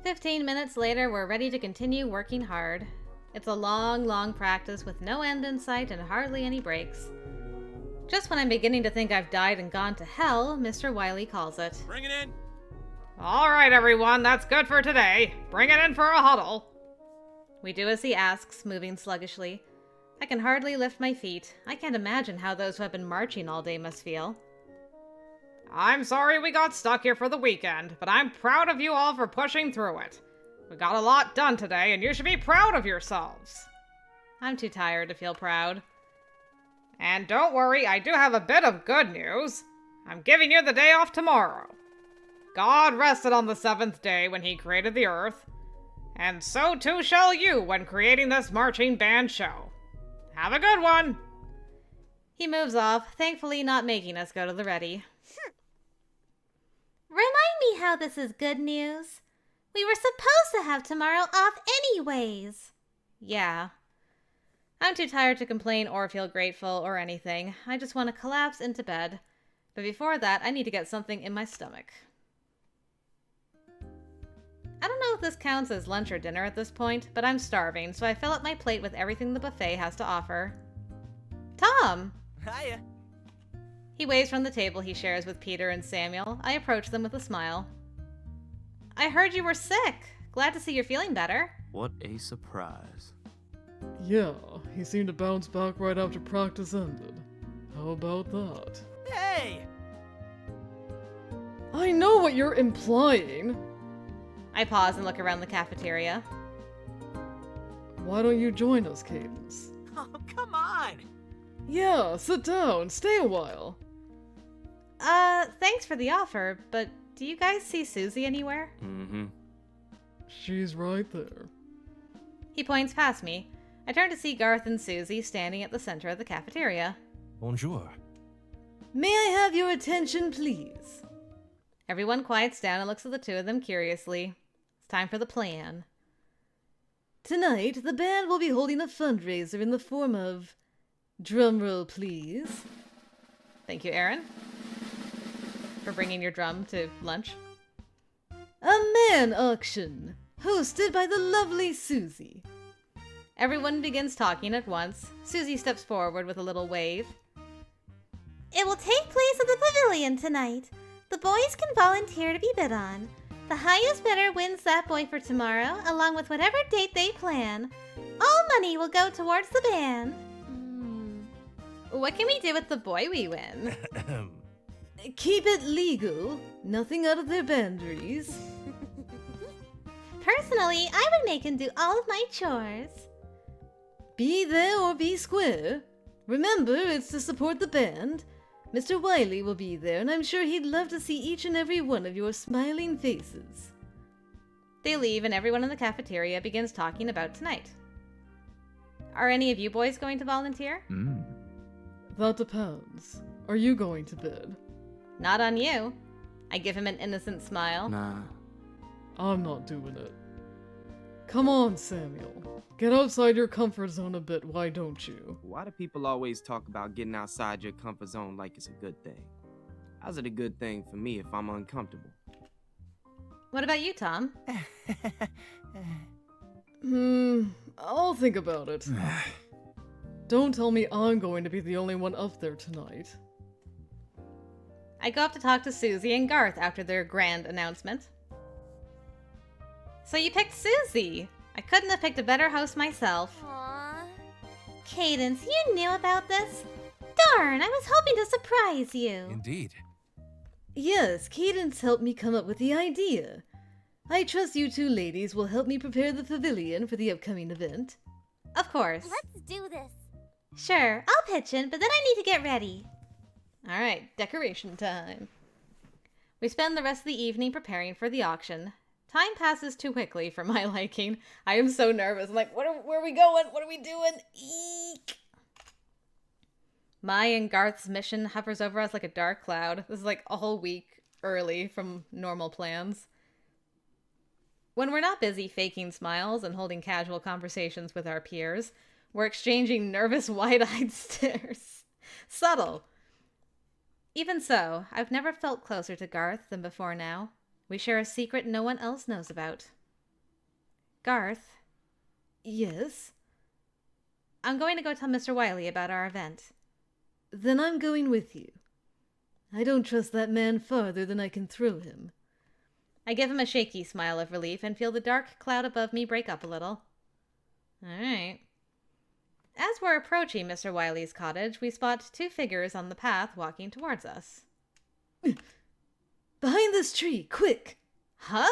15 minutes later, we're ready to continue working hard. It's a long, long practice with no end in sight and hardly any breaks. Just when I'm beginning to think I've died and gone to hell, Mr. Wiley calls it. Bring it in! All right, everyone, that's good for today. Bring it in for a huddle. We do as he asks, moving sluggishly. I can hardly lift my feet. I can't imagine how those who have been marching all day must feel. I'm sorry we got stuck here for the weekend, but I'm proud of you all for pushing through it. We got a lot done today, and you should be proud of yourselves. I'm too tired to feel proud. And don't worry, I do have a bit of good news. I'm giving you the day off tomorrow. God rested on the seventh day when he created the earth, and so too shall you when creating this marching band show. Have a good one! He moves off, thankfully not making us go to the ready. Remind me how this is good news. We were supposed to have tomorrow off anyways. Yeah. I'm too tired to complain or feel grateful or anything. I just want to collapse into bed. But before that, I need to get something in my stomach. I don't know if this counts as lunch or dinner at this point, but I'm starving, so I fill up my plate with everything the buffet has to offer. Tom! Hiya! He waves from the table he shares with Peter and Samuel. I approach them with a smile. I heard you were sick. Glad to see you're feeling better. What a surprise. Yeah, he seemed to bounce back right after practice ended. How about that? Hey! I know what you're implying. I pause and look around the cafeteria. Why don't you join us, Cadence? Oh, come on! Yeah, sit down, stay a while. Thanks for the offer, but do you guys see Susie anywhere? Mm-hmm. She's right there. He points past me. I turn to see Garth and Susie standing at the center of the cafeteria. Bonjour. May I have your attention, please? Everyone quiets down and looks at the two of them curiously. It's time for the plan. Tonight, the band will be holding a fundraiser in the form of... Drumroll, please. Thank you, Aaron, for bringing your drum to lunch. A man auction, hosted by the lovely Susie. Everyone begins talking at once. Susie steps forward with a little wave. It will take place at the pavilion tonight. The boys can volunteer to be bid on. The highest bidder wins that boy for tomorrow, along with whatever date they plan. All money will go towards the band. What can we do with the boy we win? Keep it legal, nothing out of their boundaries. Personally, I would make him do all of my chores. Be there or be square. Remember, it's to support the band. Mr. Wiley will be there, and I'm sure he'd love to see each and every one of your smiling faces. They leave, and everyone in the cafeteria begins talking about tonight. Are any of you boys going to volunteer? That depends. Are you going to bid? Not on you. I give him an innocent smile. Nah. I'm not doing it. Come on, Samuel. Get outside your comfort zone a bit, why don't you? Why do people always talk about getting outside your comfort zone like it's a good thing? How's it a good thing for me if I'm uncomfortable? What about you, Tom? I'll think about it. Don't tell me I'm going to be the only one up there tonight. I go up to talk to Susie and Garth after their grand announcement. So you picked Susie! I couldn't have picked a better host myself. Aww. Cadence, you knew about this? Darn, I was hoping to surprise you. Indeed. Yes, Cadence helped me come up with the idea. I trust you two ladies will help me prepare the pavilion for the upcoming event. Of course. Let's do this. Sure, I'll pitch in, but then I need to get ready. Alright, decoration time. We spend the rest of the evening preparing for the auction. Time passes too quickly for my liking. I am so nervous. I'm like, where are we going? What are we doing? Eek! My and Garth's mission hovers over us like a dark cloud. This is like a whole week early from normal plans. When we're not busy faking smiles and holding casual conversations with our peers, we're exchanging nervous, wide-eyed stares. Subtle. Even so, I've never felt closer to Garth than before now. We share a secret no one else knows about. Garth, Yes? I'm going to go tell Mr. Wiley about our event. Then I'm going with you. I don't trust that man farther than I can throw him. I give him a shaky smile of relief and feel the dark cloud above me break up a little. All right. As we're approaching Mr. Wiley's cottage, we spot two figures on the path walking towards us. Behind this tree, quick! Huh?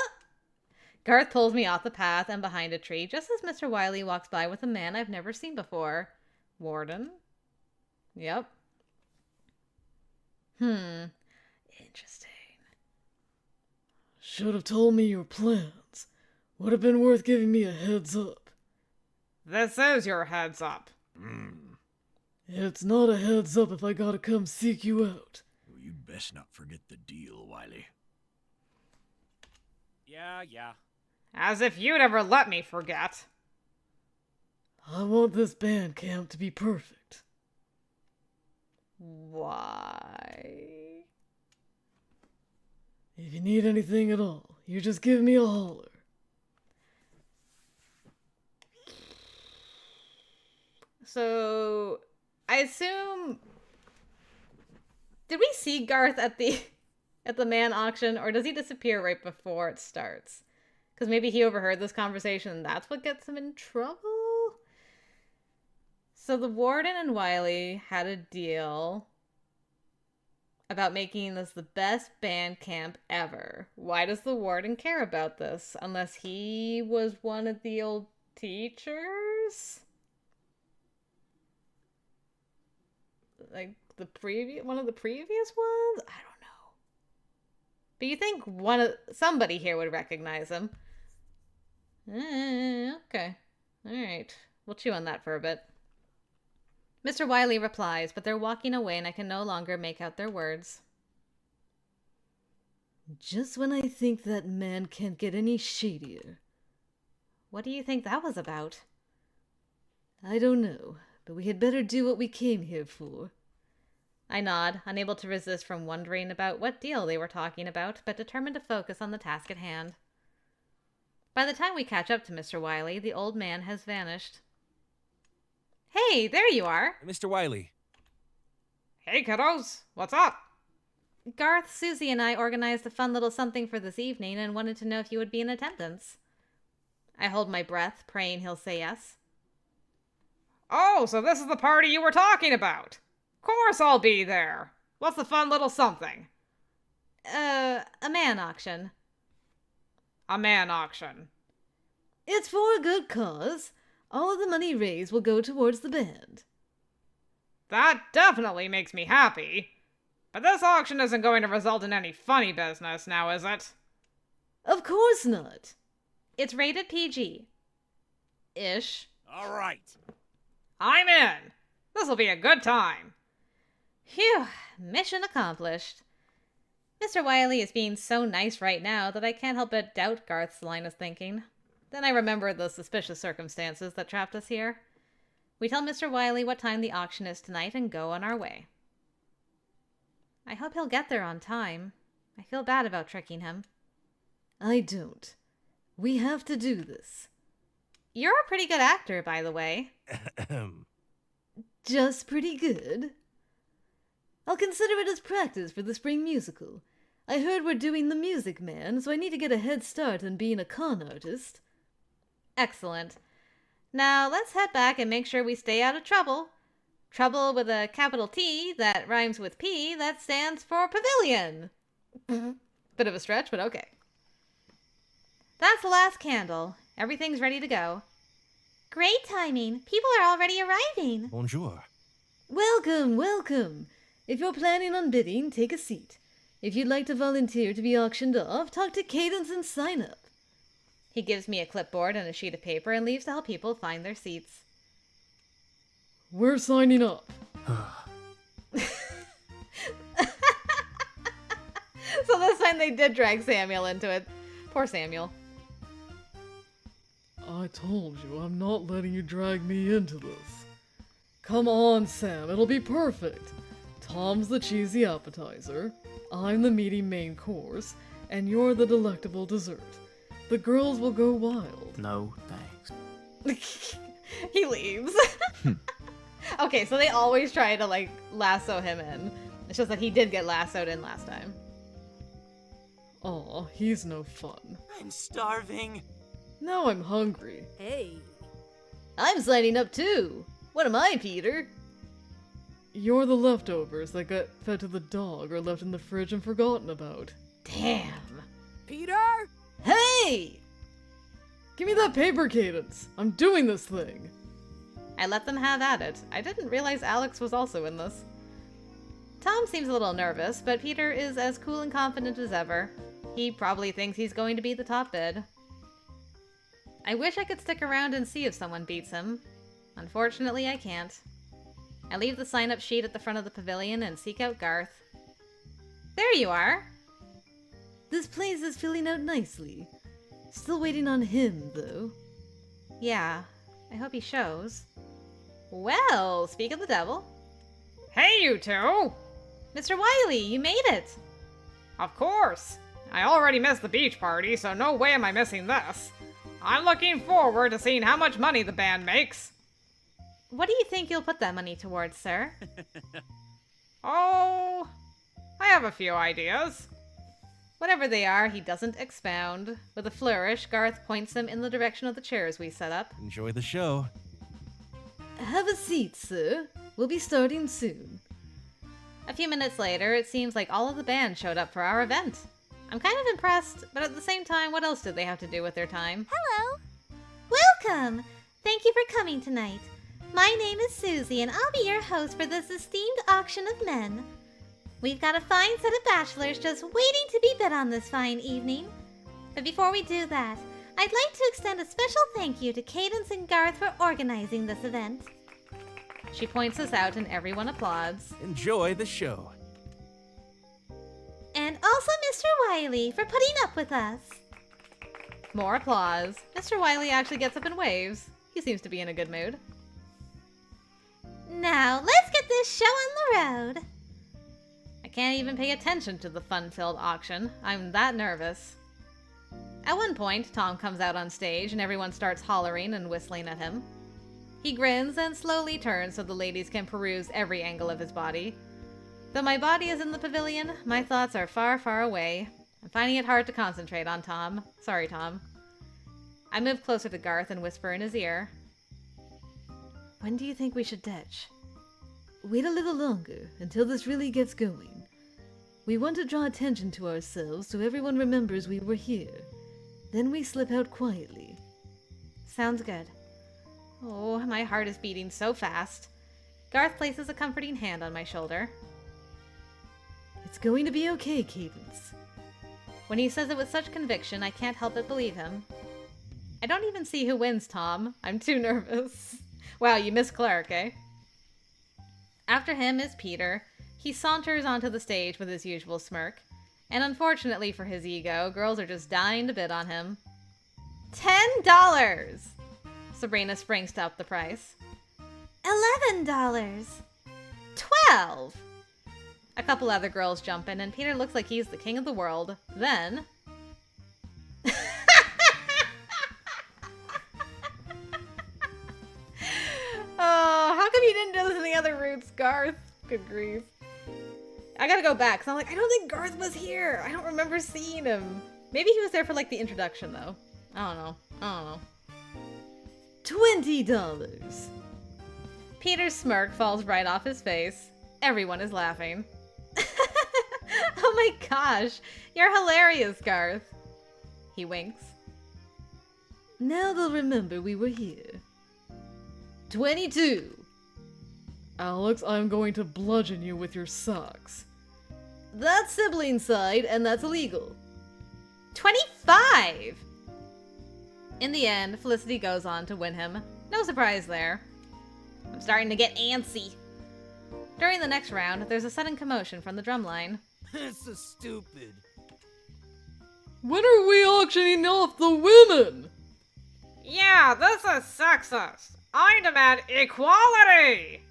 Garth pulls me off the path and behind a tree just as Mr. Wiley walks by with a man I've never seen before. Warden? Yep. Interesting. Should have told me your plans. Would have been worth giving me a heads up. This is your heads up. It's not a heads up if I gotta come seek you out. You'd best not forget the deal, Wiley. Yeah. As if you'd ever let me forget. I want this band camp to be perfect. Why? If you need anything at all, you just give me a holler. So, I assume... Did we see Garth at the man auction, or does he disappear right before it starts? Because maybe he overheard this conversation and that's what gets him in trouble? So the Warden and Wiley had a deal about making this the best band camp ever. Why does the Warden care about this? Unless he was one of the old teachers? Like one of the previous ones? I don't know. But you think somebody here would recognize him. Okay. Alright. We'll chew on that for a bit. Mr. Wiley replies, but they're walking away and I can no longer make out their words. Just when I think that man can't get any shadier. What do you think that was about? I don't know, but we had better do what we came here for. I nod, unable to resist from wondering about what deal they were talking about, but determined to focus on the task at hand. By the time we catch up to Mr. Wiley, the old man has vanished. Hey, there you are! Mr. Wiley. Hey, kiddos. What's up? Garth, Susie, and I organized a fun little something for this evening and wanted to know if you would be in attendance. I hold my breath, praying he'll say yes. Oh, so this is the party you were talking about. Of course I'll be there. What's the fun little something? A man auction. A man auction. It's for a good cause. All of the money raised will go towards the band. That definitely makes me happy. But this auction isn't going to result in any funny business now, is it? Of course not. It's rated PG. Ish. All right. I'm in. This'll be a good time. Phew, mission accomplished. Mr. Wiley is being so nice right now that I can't help but doubt Garth's line of thinking. Then I remember the suspicious circumstances that trapped us here. We tell Mr. Wiley what time the auction is tonight and go on our way. I hope he'll get there on time. I feel bad about tricking him. I don't. We have to do this. You're a pretty good actor, by the way. Just pretty good. I'll consider it as practice for the spring musical. I heard we're doing The Music Man, so I need to get a head start on being a con artist. Excellent. Now let's head back and make sure we stay out of trouble. Trouble with a capital T that rhymes with P that stands for pavilion. Bit of a stretch, but okay. That's the last candle. Everything's ready to go. Great timing. People are already arriving. Bonjour. Welcome, welcome. If you're planning on bidding, take a seat. If you'd like to volunteer to be auctioned off, talk to Cadence and sign up. He gives me a clipboard and a sheet of paper and leaves to help people find their seats. We're signing up. So this time they did drag Samuel into it. Poor Samuel. I told you, I'm not letting you drag me into this. Come on, Sam, it'll be perfect. Tom's the cheesy appetizer, I'm the meaty main course, and you're the delectable dessert. The girls will go wild. No, thanks. He leaves. Okay, so they always try to, like, lasso him in. It's just that he did get lassoed in last time. Aw, he's no fun. I'm starving. Now I'm hungry. Hey. I'm signing up too. What am I, Peter? You're the leftovers that got fed to the dog or left in the fridge and forgotten about. Damn. Peter? Hey! Give me that paper, Cadence. I'm doing this thing. I let them have at it. I didn't realize Alex was also in this. Tom seems a little nervous, but Peter is as cool and confident as ever. He probably thinks he's going to be the top bid. I wish I could stick around and see if someone beats him. Unfortunately, I can't. I leave the sign-up sheet at the front of the pavilion and seek out Garth. There you are! This place is filling out nicely. Still waiting on him, though. Yeah, I hope he shows. Well, speak of the devil. Hey, you two! Mr. Wiley, you made it! Of course! I already missed the beach party, so no way am I missing this. I'm looking forward to seeing how much money the band makes. What do you think you'll put that money towards, sir? Oh, I have a few ideas. Whatever they are, he doesn't expound. With a flourish, Garth points them in the direction of the chairs we set up. Enjoy the show. Have a seat, sir. We'll be starting soon. A few minutes later, it seems like all of the band showed up for our event. I'm kind of impressed, but at the same time, what else did they have to do with their time? Hello. Welcome. Thank you for coming tonight. My name is Susie, and I'll be your host for this esteemed auction of men. We've got a fine set of bachelors just waiting to be bid on this fine evening. But before we do that, I'd like to extend a special thank you to Cadence and Garth for organizing this event. She points us out and everyone applauds. Enjoy the show. And also Mr. Wiley for putting up with us. More applause. Mr. Wiley actually gets up and waves. He seems to be in a good mood. Now, let's get this show on the road. I can't even pay attention to the fun-filled auction. I'm that nervous. At one point, Tom comes out on stage and everyone starts hollering and whistling at him. He grins and slowly turns so the ladies can peruse every angle of his body. Though my body is in the pavilion, my thoughts are far, far away. I'm finding it hard to concentrate on Tom. Sorry, Tom. I move closer to Garth and whisper in his ear. When do you think we should ditch? Wait a little longer, until this really gets going. We want to draw attention to ourselves so everyone remembers we were here. Then we slip out quietly. Sounds good. Oh, my heart is beating so fast. Garth places a comforting hand on my shoulder. It's going to be okay, Cadence. When he says it with such conviction, I can't help but believe him. I don't even see who wins, Tom. I'm too nervous. Wow, you missed Clark, eh? After him is Peter. He saunters onto the stage with his usual smirk. And unfortunately for his ego, girls are just dying to bid on him. $10! Sabrina springs to up the price. $11. $12! A couple other girls jump in, and Peter looks like he's the king of the world. Then... Oh, how come you didn't do this in the other routes, Garth? Good grief. I gotta go back, because I'm like, I don't think Garth was here. I don't remember seeing him. Maybe he was there for, like, the introduction, though. I don't know. $20! Peter's smirk falls right off his face. Everyone is laughing. Oh my gosh, you're hilarious, Garth. He winks. Now they'll remember we were here. 22! Alex, I'm going to bludgeon you with your socks. That's sibling side, and that's illegal. 25! In the end, Felicity goes on to win him. No surprise there. I'm starting to get antsy. During the next round, there's a sudden commotion from the drumline. This is stupid. When are we auctioning off the women? Yeah, this is sexist. I demand equality!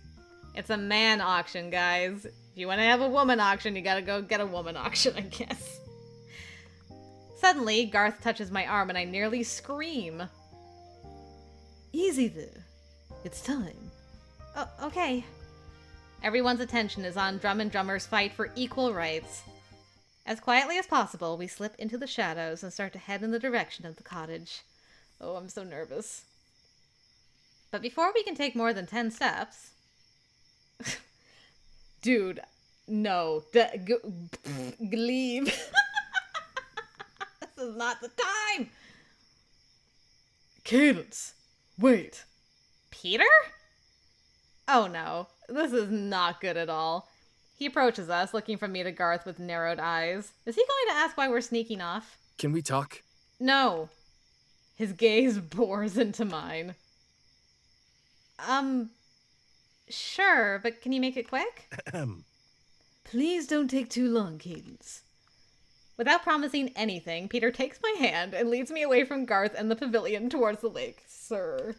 It's a man auction, guys. If you want to have a woman auction, you gotta go get a woman auction, I guess. Suddenly, Garth touches my arm and I nearly scream. Easy there. It's time. Oh, okay. Everyone's attention is on Drum and Drummer's fight for equal rights. As quietly as possible, we slip into the shadows and start to head in the direction of the cottage. Oh, I'm so nervous. But before we can take more than 10 steps... Dude, no. Leave. This is not the time. Cadence! Wait! Peter? Oh no, this is not good at all. He approaches us, looking from me to Garth with narrowed eyes. Is he going to ask why we're sneaking off? Can we talk? No. His gaze bores into mine. Sure, but can you make it quick? Please don't take too long, Cadence. Without promising anything, Peter takes my hand and leads me away from Garth and the pavilion towards the lake. Sir.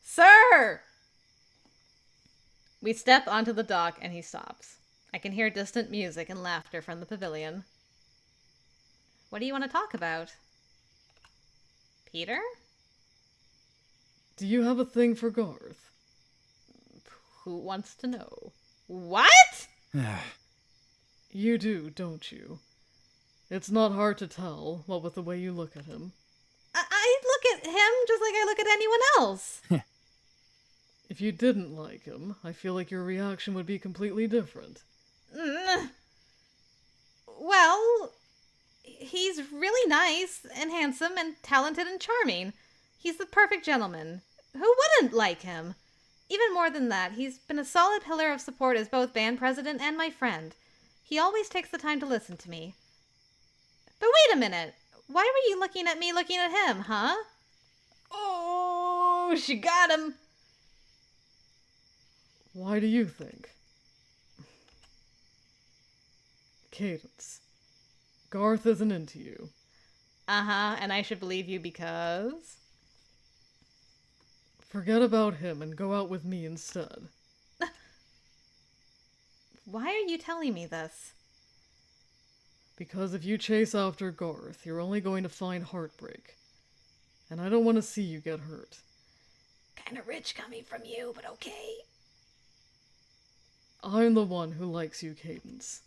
Sir! We step onto the dock and he stops. I can hear distant music and laughter from the pavilion. What do you want to talk about? Peter? Do you have a thing for Garth? Who wants to know? What? You do, don't you? It's not hard to tell, what with the way you look at him. I look at him just like I look at anyone else. If you didn't like him, I feel like your reaction would be completely different. Well, he's really nice and handsome and talented and charming. He's the perfect gentleman. Who wouldn't like him? Even more than that, he's been a solid pillar of support as both band president and my friend. He always takes the time to listen to me. But wait a minute. Why were you looking at me looking at him, huh? Oh, she got him. Why do you think? Cadence. Garth isn't into you. Uh-huh, and I should believe you because... Forget about him and go out with me instead. Why are you telling me this? Because if you chase after Garth, you're only going to find heartbreak. And I don't want to see you get hurt. Kinda rich coming from you, but okay. I'm the one who likes you, Cadence.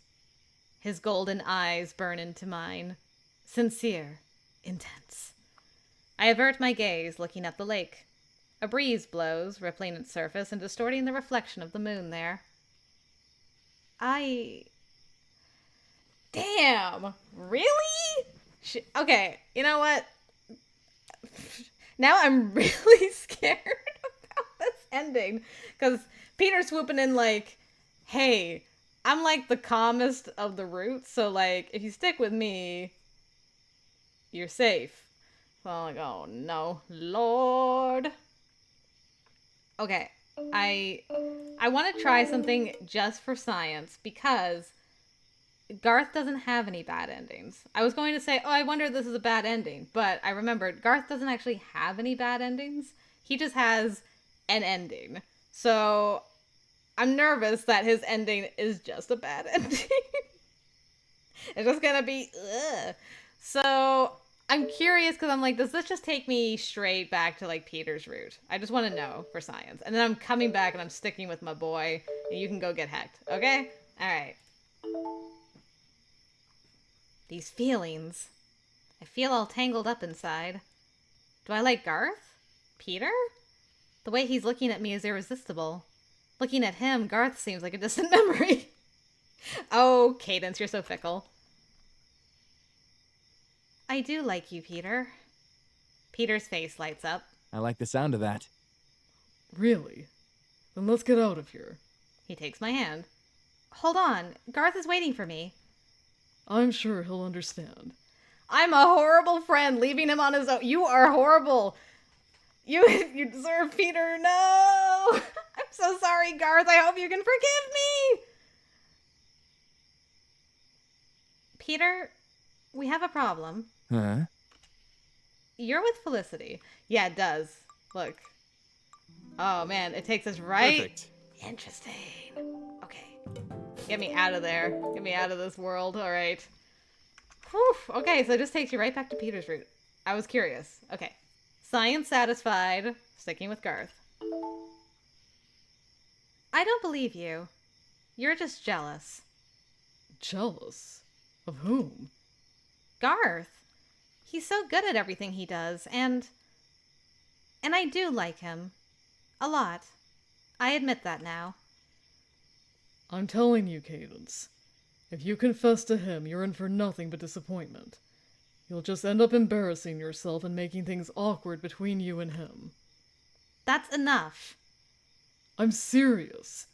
His golden eyes burn into mine. Sincere. Intense. I avert my gaze, looking at the lake. A breeze blows, rippling its surface and distorting the reflection of the moon there. Damn! Really? Okay, you know what? Now I'm really scared about this ending. Because Peter's swooping in like, hey, I'm like the calmest of the roots, so like, if you stick with me, you're safe. So I'm like, oh no, Lord. Okay, I want to try something just for science, because Garth doesn't have any bad endings. I was going to say, oh, I wonder if this is a bad ending, but I remembered Garth doesn't actually have any bad endings. He just has an ending. So I'm nervous that his ending is just a bad ending. It's just gonna be, ugh. So I'm curious because I'm like, does this just take me straight back to like Peter's route? I just want to know for science. And then I'm coming back and I'm sticking with my boy and you can go get hecked. Okay? All right. These feelings. I feel all tangled up inside. Do I like Garth? Peter? The way he's looking at me is irresistible. Looking at him, Garth seems like a distant memory. Oh, Cadence, you're so fickle. I do like you, Peter. Peter's face lights up. I like the sound of that. Really? Then let's get out of here. He takes my hand. Hold on, Garth is waiting for me. I'm sure he'll understand. I'm a horrible friend, leaving him on his own. You are horrible. You deserve Peter. No! I'm so sorry, Garth. I hope you can forgive me. Peter, we have a problem. Huh? You're with Felicity. Yeah, it does. Look. Oh, man. It takes us right... Perfect. Interesting. Okay. Get me out of there. Get me out of this world. All right. whew. Okay, so it just takes you right back to Peter's route. I was curious. Okay. Science satisfied. Sticking with Garth. I don't believe you. You're just jealous. Jealous? Of whom? Garth. He's so good at everything he does, and I do like him. A lot. I admit that now. I'm telling you, Cadence. If you confess to him, you're in for nothing but disappointment. You'll just end up embarrassing yourself and making things awkward between you and him. That's enough. I'm serious.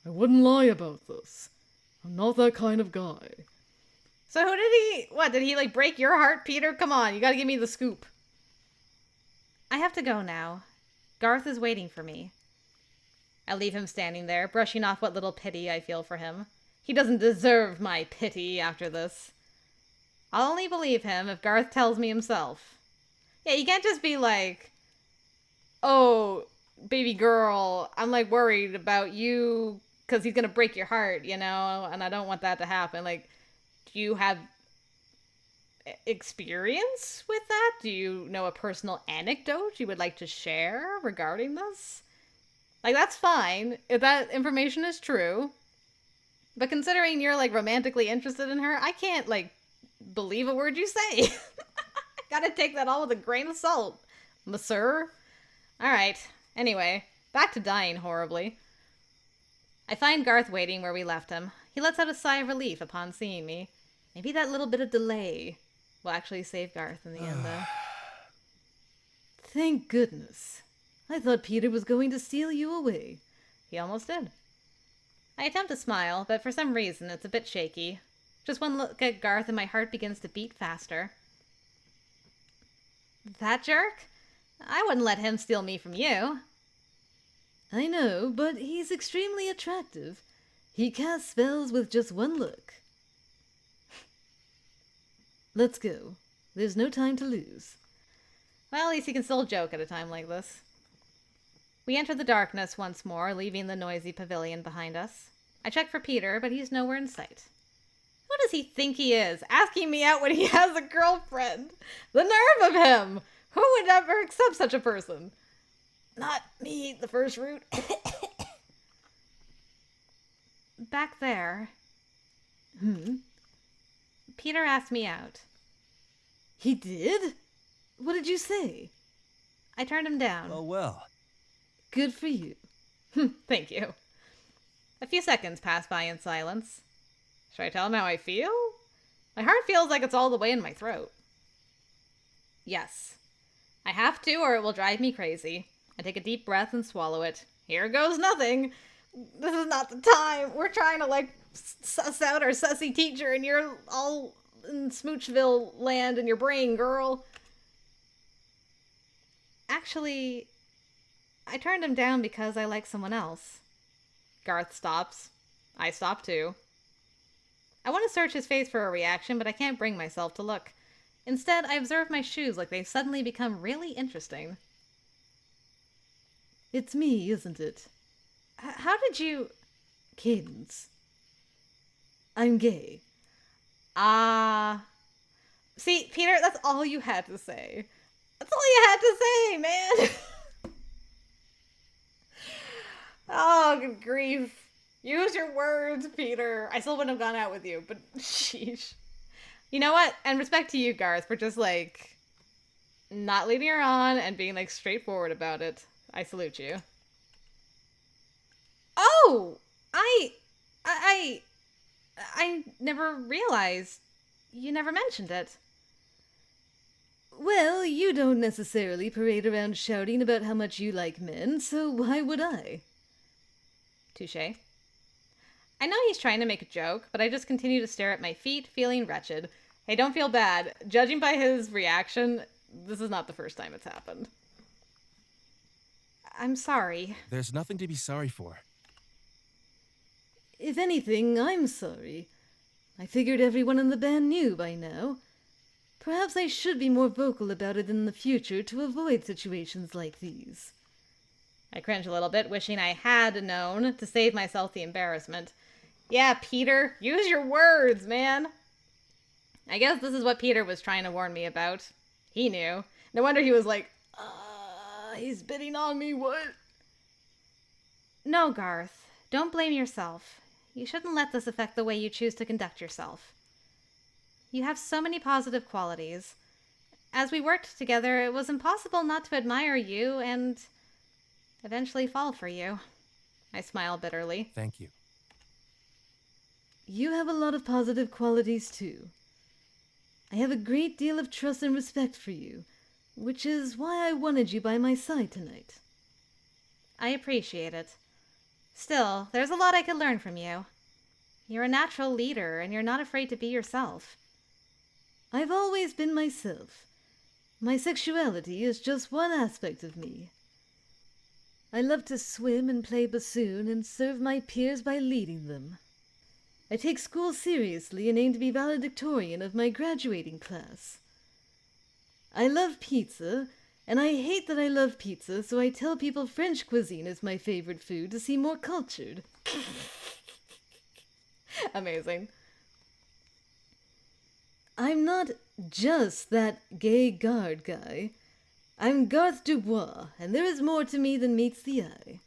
I wouldn't lie about this. I'm not that kind of guy. So who did he... What, did he, like, break your heart, Peter? Come on, you gotta give me the scoop. I have to go now. Garth is waiting for me. I leave him standing there, brushing off what little pity I feel for him. He doesn't deserve my pity after this. I'll only believe him if Garth tells me himself. Yeah, you can't just be like, oh, baby girl, I'm, like, worried about you because he's gonna break your heart, you know, and I don't want that to happen. Like, do you have experience with that? Do you know a personal anecdote you would like to share regarding this? Like, that's fine if that information is true. But considering you're, like, romantically interested in her, I can't, like, believe a word you say. Gotta take that all with a grain of salt, monsieur. Alright, anyway, back to dying horribly. I find Garth waiting where we left him. He lets out a sigh of relief upon seeing me. Maybe that little bit of delay will actually save Garth in the end, though. Thank goodness. I thought Peter was going to steal you away. He almost did. I attempt to smile, but for some reason it's a bit shaky. Just one look at Garth and my heart begins to beat faster. That jerk? I wouldn't let him steal me from you. I know, but he's extremely attractive. He casts spells with just one look. Let's go. There's no time to lose. Well, at least he can still joke at a time like this. We enter the darkness once more, leaving the noisy pavilion behind us. I check for Peter, but he's nowhere in sight. Who does he think he is, asking me out when he has a girlfriend? The nerve of him! Who would ever accept such a person? Not me, the first route. Back there. Peter asked me out. He did? What did you say? I turned him down. Oh, well. Good for you. Thank you. A few seconds pass by in silence. Should I tell him how I feel? My heart feels like it's all the way in my throat. Yes. I have to, or it will drive me crazy. I take a deep breath and swallow it. Here goes nothing. This is not the time. We're trying to, like, suss out our sussy teacher, and you're all in Smoochville land in your brain, girl. Actually, I turned him down because I like someone else. Garth stops. I stop too. I want to search his face for a reaction, but I can't bring myself to look. Instead, I observe my shoes like they've suddenly become really interesting. It's me, isn't it? How did you... Cadence. I'm gay. See, Peter, that's all you had to say. That's all you had to say, man. Oh, good grief. Use your words, Peter. I still wouldn't have gone out with you, but sheesh. You know what? And respect to you, Garth, for just, like, not leading her on and being, like, straightforward about it. I salute you. Oh! I never realized. You never mentioned it. Well, you don't necessarily parade around shouting about how much you like men, so why would I? Touché. I know he's trying to make a joke, but I just continue to stare at my feet, feeling wretched. Hey, don't feel bad. Judging by his reaction, this is not the first time it's happened. I'm sorry. There's nothing to be sorry for. If anything, I'm sorry. I figured everyone in the band knew by now. Perhaps I should be more vocal about it in the future to avoid situations like these. I cringe a little bit, wishing I had known to save myself the embarrassment. Yeah, Peter, use your words, man. I guess this is what Peter was trying to warn me about. He knew. No wonder he was like, he's bidding on me, what? No, Garth. Don't blame yourself. You shouldn't let this affect the way you choose to conduct yourself. You have so many positive qualities. As we worked together, it was impossible not to admire you and eventually fall for you. I smile bitterly. Thank you. You have a lot of positive qualities, too. I have a great deal of trust and respect for you, which is why I wanted you by my side tonight. I appreciate it. Still, there's a lot I could learn from you. You're a natural leader, and you're not afraid to be yourself. I've always been myself. My sexuality is just one aspect of me. I love to swim and play bassoon and serve my peers by leading them. I take school seriously and aim to be valedictorian of my graduating class. I love pizza, and I hate that I love pizza, so I tell people French cuisine is my favorite food to seem more cultured. Amazing. I'm not just that gay guard guy. I'm Garth Dubois, and there is more to me than meets the eye.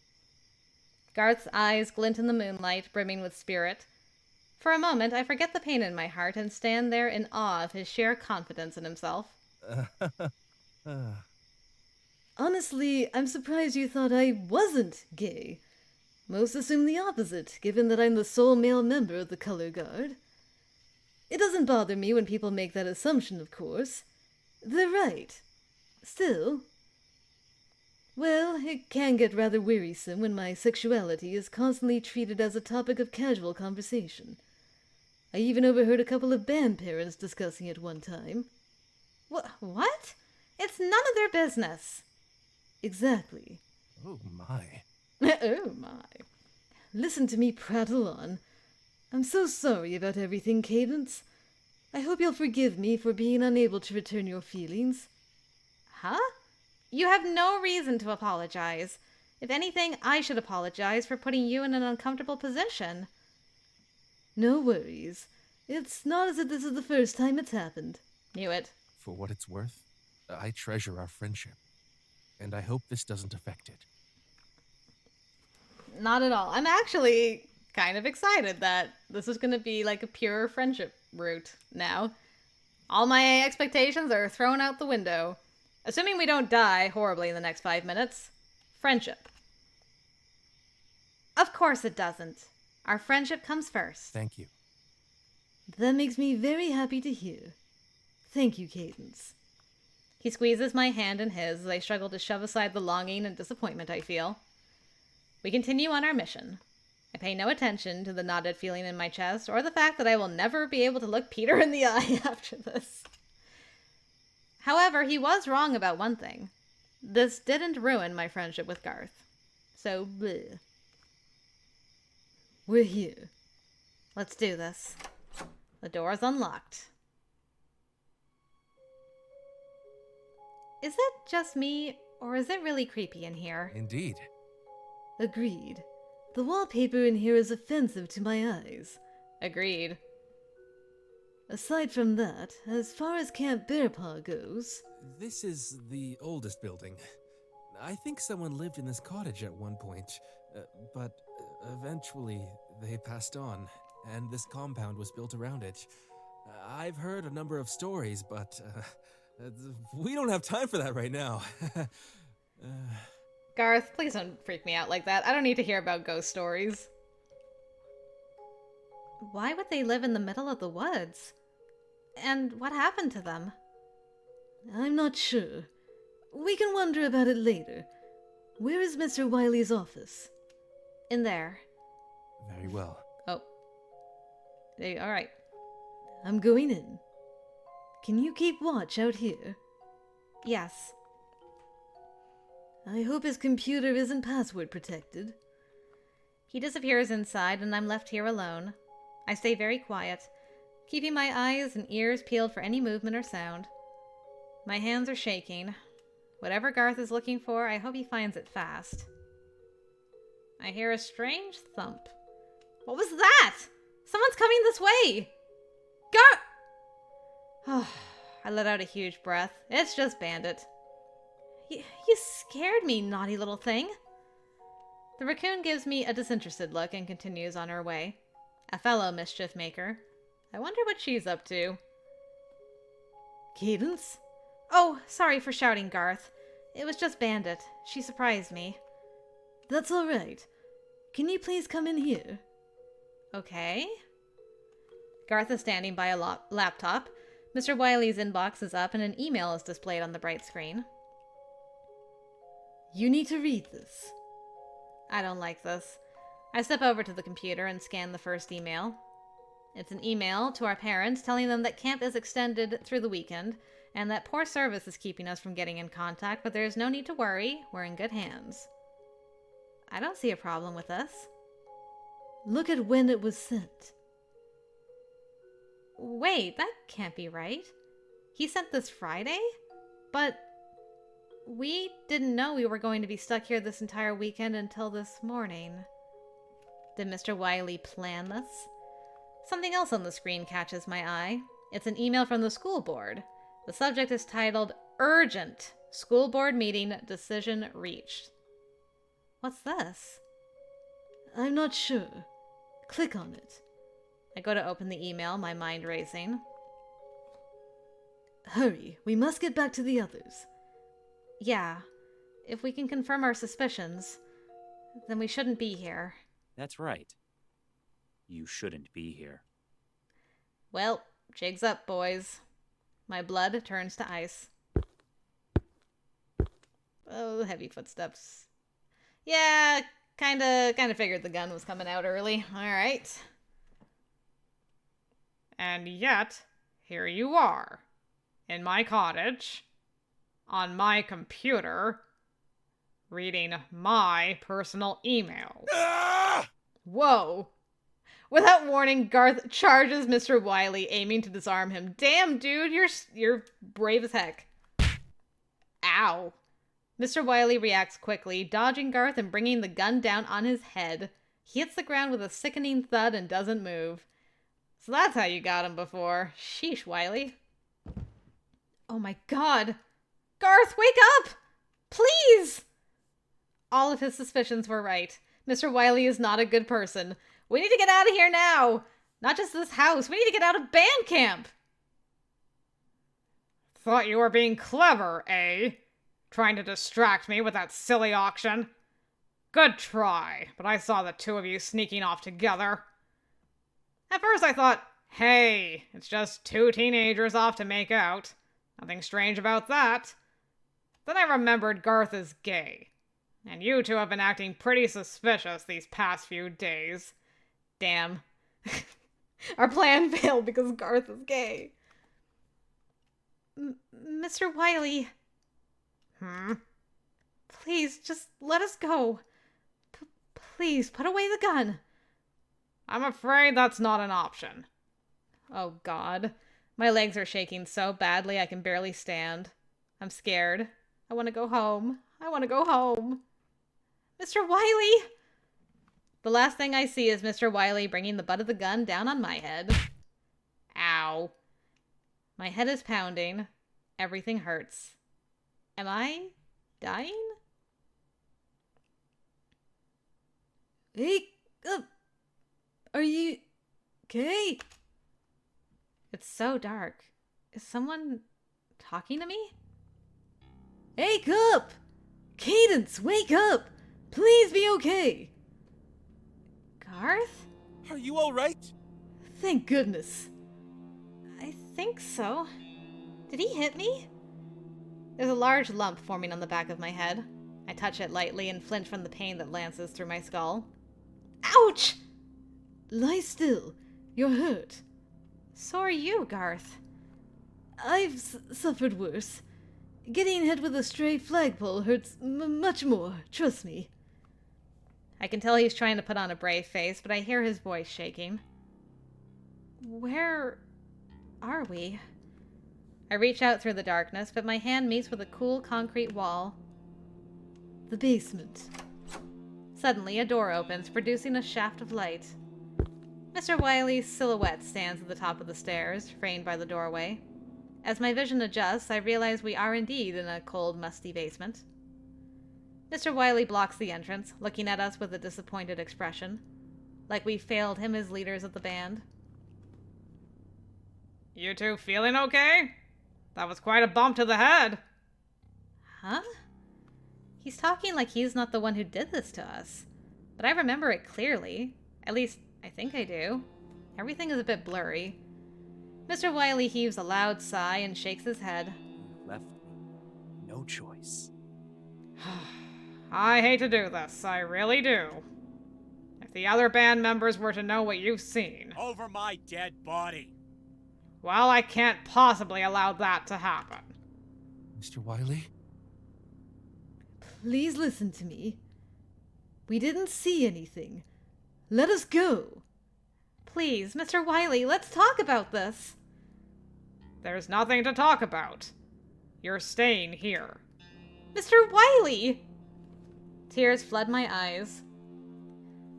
Garth's eyes glint in the moonlight, brimming with spirit. For a moment, I forget the pain in my heart and stand there in awe of his sheer confidence in himself. Honestly, I'm surprised you thought I wasn't gay. Most assume the opposite, given that I'm the sole male member of the color guard. It doesn't bother me when people make that assumption, of course. They're right. Still, well, it can get rather wearisome when my sexuality is constantly treated as a topic of casual conversation. I even overheard a couple of band parents discussing it one time. What? It's none of their business. Exactly. Oh my. Oh my. Listen to me prattle on. I'm so sorry about everything, Cadence. I hope you'll forgive me for being unable to return your feelings. Huh? You have no reason to apologize. If anything, I should apologize for putting you in an uncomfortable position. No worries. It's not as if this is the first time it's happened. Knew it. For what it's worth, I treasure our friendship, and I hope this doesn't affect it. Not at all. I'm actually kind of excited that this is going to be like a pure friendship route now. All my expectations are thrown out the window. Assuming we don't die horribly in the next 5 minutes. Friendship. Of course it doesn't. Our friendship comes first. Thank you. That makes me very happy to hear. Thank you, Cadence. He squeezes my hand in his as I struggle to shove aside the longing and disappointment I feel. We continue on our mission. I pay no attention to the knotted feeling in my chest or the fact that I will never be able to look Peter in the eye after this. However, he was wrong about one thing. This didn't ruin my friendship with Garth. So, bleh. We're here. Let's do this. The door's unlocked. Is it just me, or is it really creepy in here? Indeed. Agreed. The wallpaper in here is offensive to my eyes. Agreed. Aside from that, as far as Camp Bearpaw goes... This is the oldest building. I think someone lived in this cottage at one point, but eventually they passed on, and this compound was built around it. I've heard a number of stories, but we don't have time for that right now. Garth, please don't freak me out like that. I don't need to hear about ghost stories. Why would they live in the middle of the woods? And what happened to them? I'm not sure. We can wonder about it later. Where is Mr. Wiley's office? In there. Very well. Oh. All right. I'm going in. Can you keep watch out here? Yes. I hope his computer isn't password protected. He disappears inside and I'm left here alone. I stay very quiet, keeping my eyes and ears peeled for any movement or sound. My hands are shaking. Whatever Garth is looking for, I hope he finds it fast. I hear a strange thump. What was that? Someone's coming this way! Garth! I let out a huge breath. It's just Bandit. You scared me, naughty little thing. The raccoon gives me a disinterested look and continues on her way. A fellow mischief maker. I wonder what she's up to. Cadence? Oh, sorry for shouting, Garth. It was just Bandit. She surprised me. That's all right. Can you please come in here? Okay. Garth is standing by a laptop. Mr. Wiley's inbox is up and an email is displayed on the bright screen. You need to read this. I don't like this. I step over to the computer and scan the first email. It's an email to our parents telling them that camp is extended through the weekend and that poor service is keeping us from getting in contact, but there's no need to worry. We're in good hands. I don't see a problem with this. Look at when it was sent. Wait, that can't be right. He sent this Friday? But we didn't know we were going to be stuck here this entire weekend until this morning. Did Mr. Wiley plan this? Something else on the screen catches my eye. It's an email from the school board. The subject is titled, Urgent School Board Meeting Decision Reached. What's this? I'm not sure. Click on it. I go to open the email, my mind racing. Hurry, we must get back to the others. Yeah, if we can confirm our suspicions, then we shouldn't be here. That's right. You shouldn't be here. Well, jigs up, boys. My blood turns to ice. Oh, heavy footsteps. Yeah, kinda figured the gun was coming out early. Alright. And yet, here you are, in my cottage, on my computer, reading my personal emails. Whoa. Without warning, Garth charges Mr. Wiley, aiming to disarm him. Damn, dude, you're brave as heck. Ow. Mr. Wiley reacts quickly, dodging Garth and bringing the gun down on his head. He hits the ground with a sickening thud and doesn't move. So that's how you got him before. Sheesh, Wiley. Oh my god. Garth, wake up! Please! All of his suspicions were right. Mr. Wiley is not a good person. We need to get out of here now! Not just this house, we need to get out of band camp! Thought you were being clever, eh? Trying to distract me with that silly auction? Good try, but I saw the two of you sneaking off together. At first I thought, hey, it's just two teenagers off to make out. Nothing strange about that. Then I remembered Garth is gay. And you two have been acting pretty suspicious these past few days. Damn. Our plan failed because Garth is gay. Mr. Wiley. Please, just let us go. Please, put away the gun. I'm afraid that's not an option. Oh, God. My legs are shaking so badly I can barely stand. I'm scared. I want to go home. I want to go home. Mr. Wiley! The last thing I see is Mr. Wiley bringing the butt of the gun down on my head. Ow. My head is pounding. Everything hurts. Am I dying? Wake up! Are you okay? It's so dark. Is someone talking to me? Wake up! Cadence, wake up! Please be okay! Garth? Are you alright? Thank goodness. I think so. Did he hit me? There's a large lump forming on the back of my head. I touch it lightly and flinch from the pain that lances through my skull. Ouch! Lie still. You're hurt. So are you, Garth. I've suffered worse. Getting hit with a stray flagpole hurts much more, trust me. I can tell he's trying to put on a brave face, but I hear his voice shaking. Where are we? I reach out through the darkness, but my hand meets with a cool concrete wall. The basement. Suddenly, a door opens, producing a shaft of light. Mr. Wiley's silhouette stands at the top of the stairs, framed by the doorway. As my vision adjusts, I realize we are indeed in a cold, musty basement. Mr. Wiley blocks the entrance, looking at us with a disappointed expression, like we failed him as leaders of the band. You two feeling okay? That was quite a bump to the head. Huh? He's talking like he's not the one who did this to us. But I remember it clearly. At least, I think I do. Everything is a bit blurry. Mr. Wiley heaves a loud sigh and shakes his head. You left me. No choice. I hate to do this, I really do. If the other band members were to know what you've seen... Over my dead body! Well, I can't possibly allow that to happen. Mr. Wiley? Please listen to me. We didn't see anything. Let us go. Please, Mr. Wiley, let's talk about this. There's nothing to talk about. You're staying here. Mr. Wiley! Tears flood my eyes.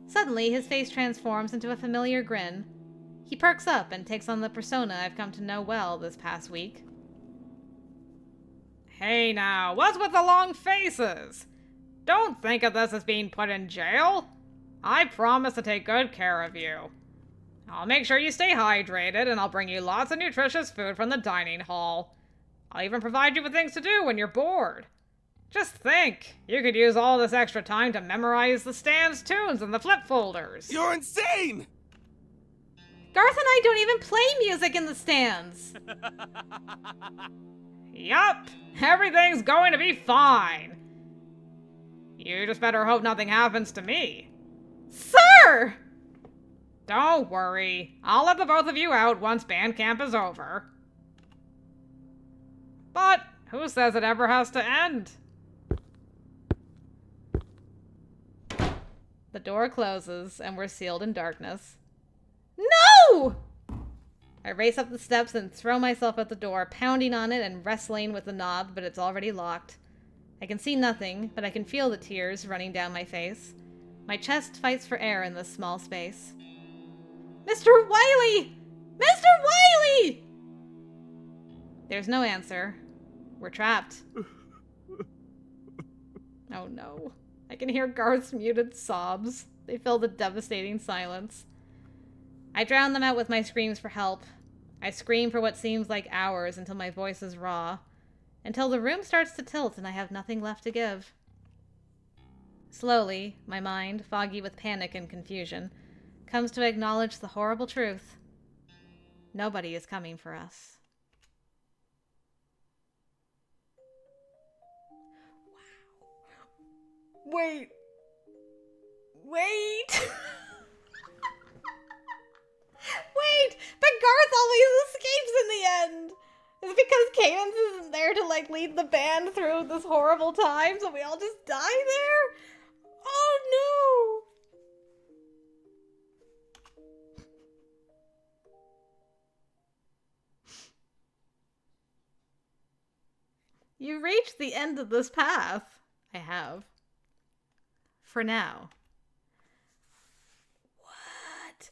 Suddenly, his face transforms into a familiar grin. He perks up and takes on the persona I've come to know well this past week. Hey now, what's with the long faces? Don't think of this as being put in jail. I promise to take good care of you. I'll make sure you stay hydrated, and I'll bring you lots of nutritious food from the dining hall. I'll even provide you with things to do when you're bored. Just think, you could use all this extra time to memorize the stand's tunes and the flip folders. You're insane! Garth and I don't even play music in the stands. Yup, everything's going to be fine. You just better hope nothing happens to me. Sir! Don't worry, I'll let the both of you out once band camp is over. But who says it ever has to end? The door closes, and we're sealed in darkness. No! I race up the steps and throw myself at the door, pounding on it and wrestling with the knob, but it's already locked. I can see nothing, but I can feel the tears running down my face. My chest fights for air in this small space. Mr. Wiley! Mr. Wiley! There's no answer. We're trapped. Oh no. I can hear Garth's muted sobs. They fill the devastating silence. I drown them out with my screams for help. I scream for what seems like hours until my voice is raw. Until the room starts to tilt and I have nothing left to give. Slowly, my mind, foggy with panic and confusion, comes to acknowledge the horrible truth. Nobody is coming for us. Wait. Wait, but Garth always escapes in the end. Is it because Cadence isn't there to, like, lead the band through this horrible time, so we all just die there? Oh, no. You reached the end of this path. I have. For now. What?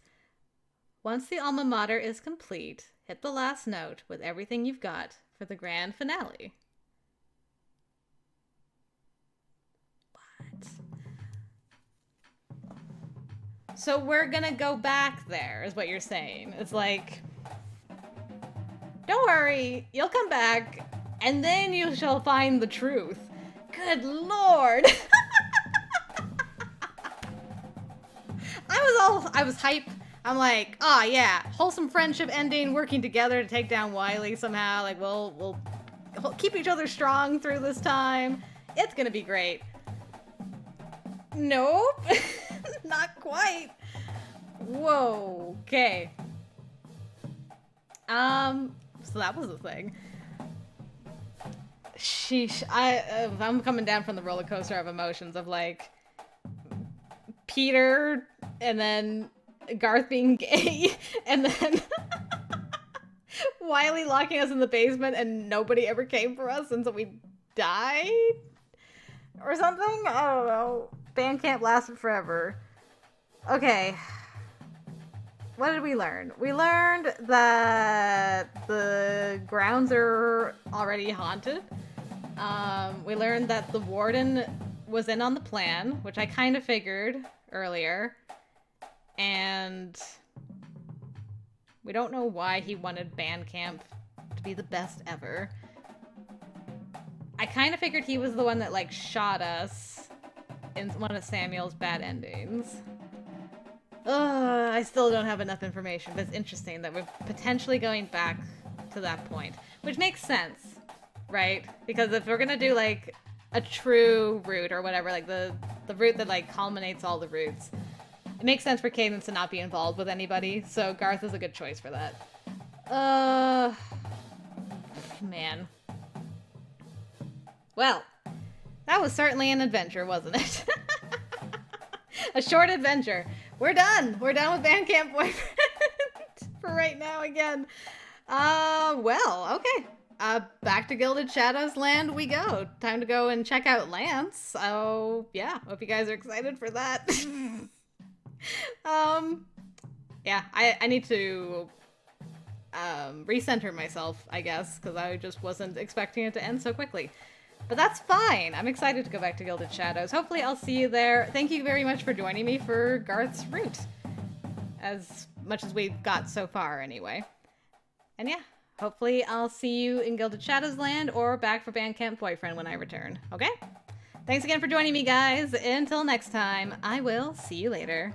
Once the alma mater is complete, hit the last note with everything you've got for the grand finale. What? So we're gonna go back there, is what you're saying. It's like, don't worry, you'll come back, and then you shall find the truth. Good lord! I was hype. I'm like, oh yeah, wholesome friendship ending, working together to take down Wiley somehow. Like, we'll keep each other strong through this time. It's gonna be great. Nope, not quite. Whoa, okay. So that was the thing. Sheesh, I'm coming down from the roller coaster of emotions of, like, Peter, and then Garth being gay, and then Wiley locking us in the basement and nobody ever came for us until we died? Or something? I don't know. Band camp lasted forever. Okay. what did we learn? We learned that the grounds are already haunted. We learned that the warden was in on the plan, which I kind of figured earlier. And we don't know why he wanted band camp to be the best ever. I kind of figured he was the one that, like, shot us in one of Samuel's bad endings. I still don't have enough information, but it's interesting that we're potentially going back to that point. Which makes sense, right? Because if we're gonna do, like, a true route or whatever, like the route that, like, culminates all the routes, it makes sense for Cadence to not be involved with anybody, so Garth is a good choice for that. Man. Well, that was certainly an adventure, wasn't it? A short adventure. We're done. We're done with Bandcamp Boyfriend for right now again. Well, okay. Back to Gilded Shadows Land we go. Time to go and check out Lance. So, yeah. Hope you guys are excited for that. Yeah, I need to recenter myself, I guess, because I just wasn't expecting it to end so quickly. But that's fine. I'm excited to go back to Gilded Shadows. Hopefully I'll see you there. Thank you very much for joining me for Garth's route. As much as we've got so far, anyway. And yeah, hopefully I'll see you in Gilded Shadows Land or back for Bandcamp Boyfriend when I return. Okay? Thanks again for joining me, guys. Until next time, I will see you later.